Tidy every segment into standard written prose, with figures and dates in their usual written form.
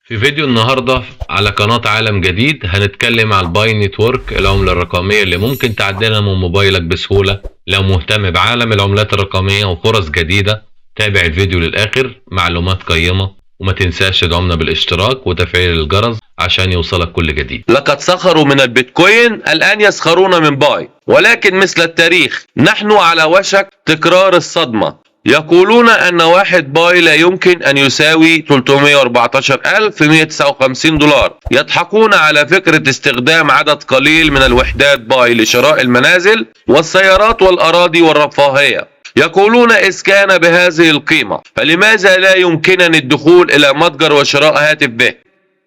في فيديو النهاردة على قناة عالم جديد هنتكلم على الباي نتورك، العملة الرقمية اللي ممكن تعدلها من موبايلك بسهولة. لو مهتم بعالم العملات الرقمية وفرص جديدة تابع الفيديو للآخر، معلومات قيمة. وما تنساش تدعمنا بالاشتراك وتفعيل الجرس عشان يوصلك كل جديد. لقد سخروا من البيتكوين، الآن يسخرون من باي، ولكن مثل التاريخ نحن على وشك تكرار الصدمة. يقولون أن واحد باي لا يمكن أن يساوي 314,159 دولار. يضحكون على فكرة استخدام عدد قليل من الوحدات باي لشراء المنازل والسيارات والأراضي والرفاهية. يقولون إذ كان بهذه القيمة فلماذا لا يمكنني الدخول إلى متجر وشراء هاتف به؟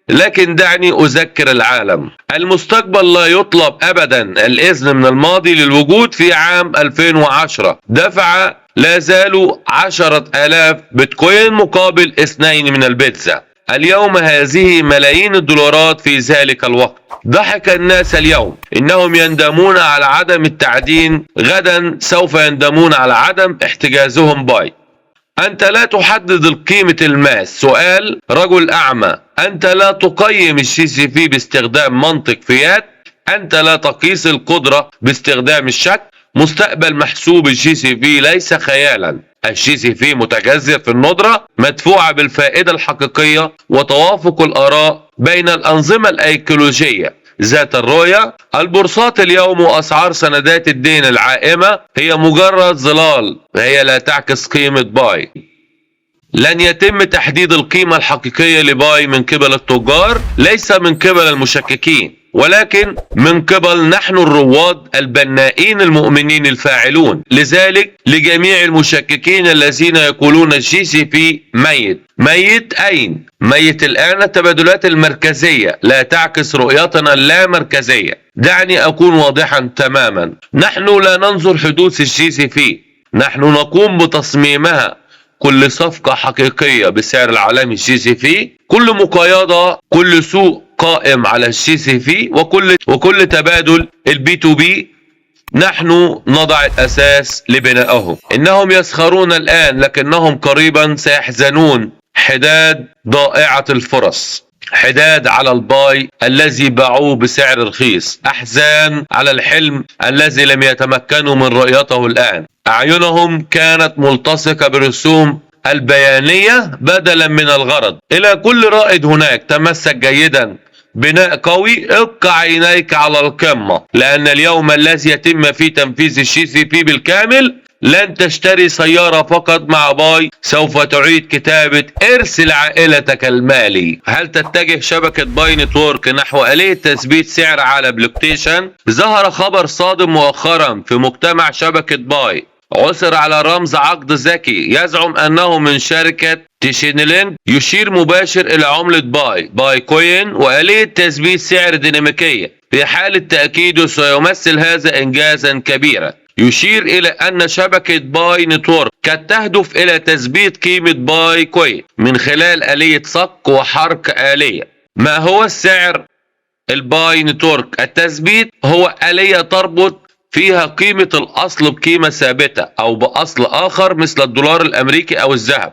لكن دعني أذكر العالم، المستقبل لا يطلب أبدا الإذن من الماضي للوجود. في عام 2010 دفع لا زالوا 10,000 بيتكوين مقابل 2 من البيتزا. اليوم هذه ملايين الدولارات في ذلك الوقت. ضحك الناس اليوم، إنهم يندمون على عدم التعدين، غدا سوف يندمون على عدم احتجازهم باي. أنت لا تحدد القيمة الماس. سؤال رجل أعمى: أنت لا تقيم الCCP باستخدام منطق فيات. أنت لا تقيس القدرة باستخدام الشك. مستقبل محسوب الCCP ليس خيالا. الCCP متجذر في الندرة، مدفوعة بالفائدة الحقيقية وتوافق الآراء بين الأنظمة الأيكولوجية ذات الرؤية. البورصات اليوم وأسعار سندات الدين العائمة هي مجرد ظلال، هي لا تعكس قيمة باي. لن يتم تحديد القيمة الحقيقية لباي من قبل التجار، ليس من قبل المشككين، ولكن من قبل نحن الرواد البنائين المؤمنين الفاعلون. لذلك لجميع المشككين الذين يقولون الCCP ميت، ميت أين؟ ميت الآن. التبادلات المركزية لا تعكس رؤيتنا اللامركزية. دعني أكون واضحا تماما، نحن لا ننظر حدوث الCCP، نحن نقوم بتصميمها. كل صفقة حقيقية بسعر العالمي الCCP، كل مقايضة، كل سوق قائم على الCCP، وكل تبادل الB2B نحن نضع الأساس لبنائه. إنهم يسخرون الآن لكنهم قريبا سيحزنون. حداد ضائعة الفرص، حداد على الباي الذي باعوه بسعر رخيص، أحزان على الحلم الذي لم يتمكنوا من رؤيته الآن. أعينهم كانت ملتصقة برسوم البيانية بدلا من الغرض. إلى كل رائد هناك: تمسك جيدا، بناء قوي، ابقى عينيك على القمة، لأن اليوم الذي يتم فيه تنفيذ الCCP بالكامل لن تشتري سيارة فقط مع باي، سوف تعيد كتابة إرث لعائلتك المالي. هل تتجه شبكة باي نتورك نحو آلية تثبيت سعر على بلوكتيشن؟ ظهر خبر صادم مؤخرا في مجتمع شبكة باي، عثر على رمز عقد ذكي يزعم أنه من شركة تشينلينج، يشير مباشر إلى عملة باي كوين وآلية تثبيت سعر ديناميكية. في حالة تأكيده سيمثل هذا إنجازا كبيرا، يشير إلى أن شبكة باي نتورك قد تهدف إلى تثبيت قيمة باي كوين من خلال آلية صك وحرك آلية. ما هو السعر الباي نتورك؟ التثبيت هو آلية تربط فيها قيمة الأصل بقيمة ثابتة أو بأصل آخر مثل الدولار الأمريكي أو الذهب.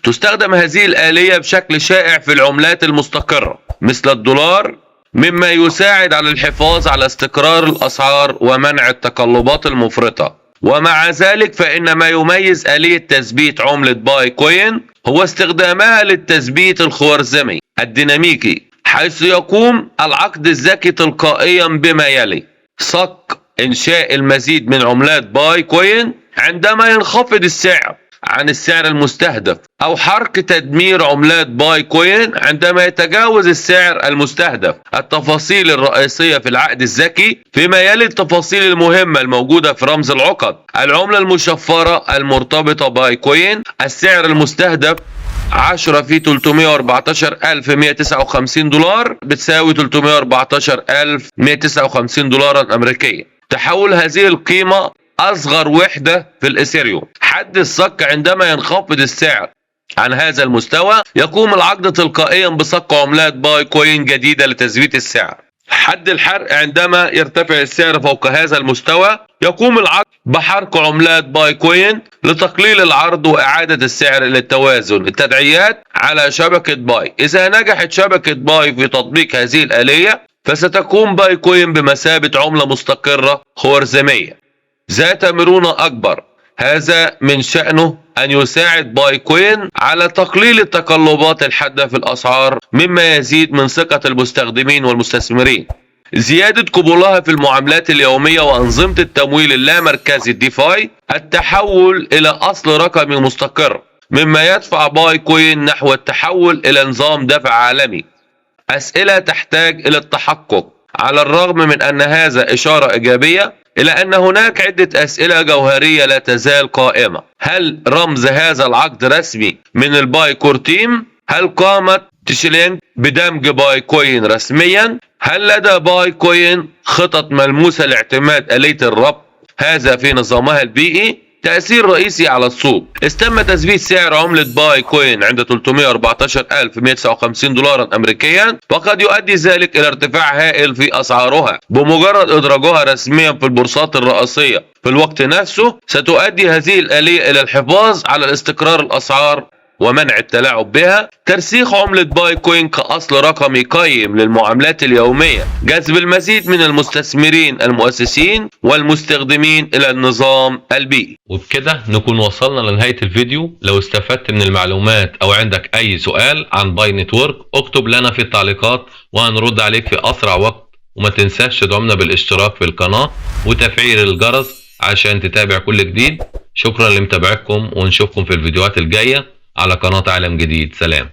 تستخدم هذه الآلية بشكل شائع في العملات المستقرة مثل الدولار، مما يساعد على الحفاظ على استقرار الأسعار ومنع التقلبات المفرطة. ومع ذلك فإن ما يميز آلية تثبيت عملة باي كوين هو استخدامها للتثبيت الخوارزمي الديناميكي، حيث يقوم العقد الذكي تلقائيا بما يلي: صك إنشاء المزيد من عملات باي كوين عندما ينخفض السعر عن السعر المستهدف، أو حرك تدمير عملات باي كوين عندما يتجاوز السعر المستهدف. التفاصيل الرئيسية في العقد الذكي فيما يلي التفاصيل المهمة الموجودة في رمز العقد: العملة المشفرة المرتبطة باي كوين، السعر المستهدف 10 في 314,159 دولار بتساوي 314,159 دولارا أمريكية. تحول هذه القيمة أصغر وحدة في الإثيريوم. حد الصك: عندما ينخفض السعر عن هذا المستوى يقوم العقد تلقائيا بصك عملات باي كوين جديدة لتثبيت السعر. حد الحرق عندما يرتفع السعر فوق هذا المستوى يقوم العقد بحرق عملات بايكوين لتقليل العرض وإعادة السعر إلى التوازن. التداعيات على شبكة باي: إذا نجحت شبكة باي في تطبيق هذه الآلية فستكون بايكوين بمثابة عملة مستقرة خوارزمية ذات مرونة أكبر. هذا من شأنه أن يساعد بايكوين على تقليل التقلبات الحادة في الأسعار، مما يزيد من ثقة المستخدمين والمستثمرين. زيادة قبولها في المعاملات اليومية وأنظمة التمويل اللامركزي الديفاي، التحول إلى أصل رقمي مستقر، مما يدفع بايكوين نحو التحول إلى نظام دفع عالمي. أسئلة تحتاج إلى التحقق. على الرغم من أن هذا إشارة إيجابية، إلا أن هناك عدة أسئلة جوهرية لا تزال قائمة. هل رمز هذا العقد رسمي من البايكور تيم؟ هل قامت تشيلينك بدمج بايكوين رسميا؟ هل لدى بايكوين خطط ملموسة لاعتماد آلية الربط هذا في نظامها البيئي؟ تأثير رئيسي على السوق. تم تثبيت سعر عملة بايكوين عند 314,159 دولارا أمريكيا، وقد يؤدي ذلك إلى ارتفاع هائل في أسعارها بمجرد إدراجها رسميا في البورصات الرئيسية. في الوقت نفسه ستؤدي هذه الآلية إلى الحفاظ على الاستقرار الأسعار ومنع التلاعب بها. ترسيخ عملة بايكوين كأصل رقمي قيم للمعاملات اليومية، جذب المزيد من المستثمرين المؤسسين والمستخدمين إلى النظام البيئي. وبكده نكون وصلنا لنهاية الفيديو. لو استفدت من المعلومات أو عندك أي سؤال عن باي نتورك اكتب لنا في التعليقات وهنرد عليك في أسرع وقت. وما تنساش تدعمنا بالاشتراك في القناة وتفعيل الجرس عشان تتابع كل جديد. شكرا لمتابعتكم ونشوفكم في الفيديوهات الجاية على قناة عالم جديد. سلام.